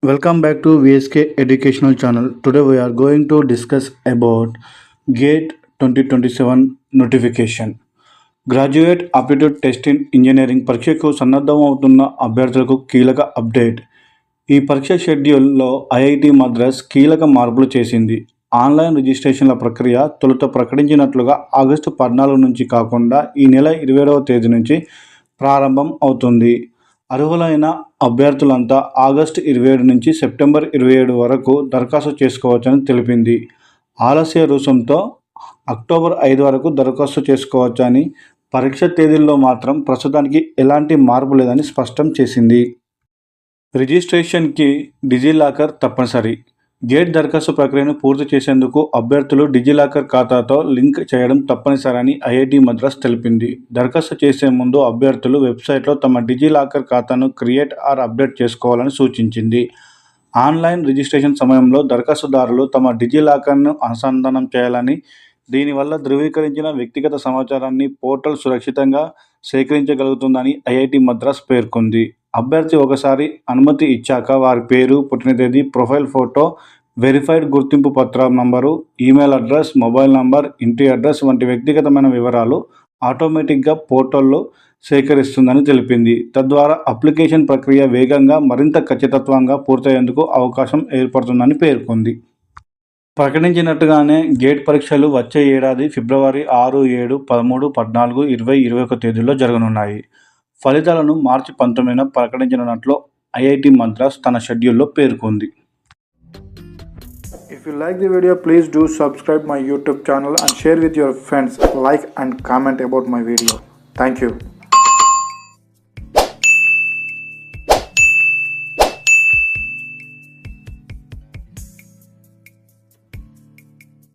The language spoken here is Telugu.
Welcome back to VSK Educational Channel. Today we are going to discuss about GATE 2027 notification. Graduate aptitude test in engineering పరీక్షకు సన్నద్ధమవుతున్న అభ్యర్థులకు కీలక అప్డేట్. ఈ పరీక్ష షెడ్యూల్లో ఐఐటి మద్రాస్ కీలక మార్పులు చేసింది. ఆన్లైన్ రిజిస్ట్రేషన్ల ప్రక్రియ తొలుత ప్రకటించినట్లుగా ఆగస్టు 14 నుంచి కాకుండా ఈ నెల 27వ తేదీ నుంచి ప్రారంభం అవుతుంది. అర్హులైన అభ్యర్థులంతా ఆగస్టు 27 నుంచి సెప్టెంబర్ 27 వరకు దరఖాస్తు చేసుకోవచ్చని తెలిపింది. ఆలస్య రుసుంతో అక్టోబర్ 5 వరకు దరఖాస్తు చేసుకోవచ్చని, పరీక్ష తేదీల్లో మాత్రం ప్రస్తుతానికి ఎలాంటి మార్పు లేదని స్పష్టం చేసింది. రిజిస్ట్రేషన్కి డిజిలాకర్ తప్పనిసరి. గేట్ దరఖాస్తు ప్రక్రియను పూర్తి చేసేందుకు అభ్యర్థులు డిజిలాకర్ ఖాతాతో లింక్ చేయడం తప్పనిసరని ఐఐటి మద్రాస్ తెలిపింది. దరఖాస్తు చేసే ముందు అభ్యర్థులు వెబ్సైట్లో తమ డిజిలాకర్ ఖాతాను క్రియేట్ ఆర్ అప్డేట్ చేసుకోవాలని సూచించింది. ఆన్లైన్ రిజిస్ట్రేషన్ సమయంలో దరఖాస్తుదారులు తమ డిజిలాకర్ను అనుసంధానం చేయాలని, దీనివల్ల ధృవీకరించిన వ్యక్తిగత సమాచారాన్ని పోర్టల్ సురక్షితంగా సేకరించగలుగుతుందని ఐఐటి మద్రాస్ పేర్కొంది. అభ్యర్థి ఒకసారి అనుమతి ఇచ్చాక వారి పేరు, పుట్టిన తేదీ, ప్రొఫైల్ ఫోటో, వెరిఫైడ్ గుర్తింపు పత్రం number, email address, mobile number, ఇంటి అడ్రస్ వంటి వ్యక్తిగతమైన వివరాలు ఆటోమేటిక్గా పోర్టల్లో సేకరిస్తుందని తెలిపింది. తద్వారా అప్లికేషన్ ప్రక్రియ వేగంగా, మరింత ఖచ్చితత్వంగా పూర్తయ్యేందుకు అవకాశం ఏర్పడుతుందని పేర్కొంది. ప్రకటించినట్టుగానే గేట్ పరీక్షలు వచ్చే ఏడాది ఫిబ్రవరి 6, 7, 13, 14, 20, 21 తేదీల్లో జరగనున్నాయి. ఫలితాలను మార్చి 19న ప్రకటించనున్నట్లు ఐఐటి మద్రాస్ తన షెడ్యూల్లో పేర్కొంది. If you like the video, please do subscribe my YouTube channel and share with your friends. Like and comment about my video. Thank you.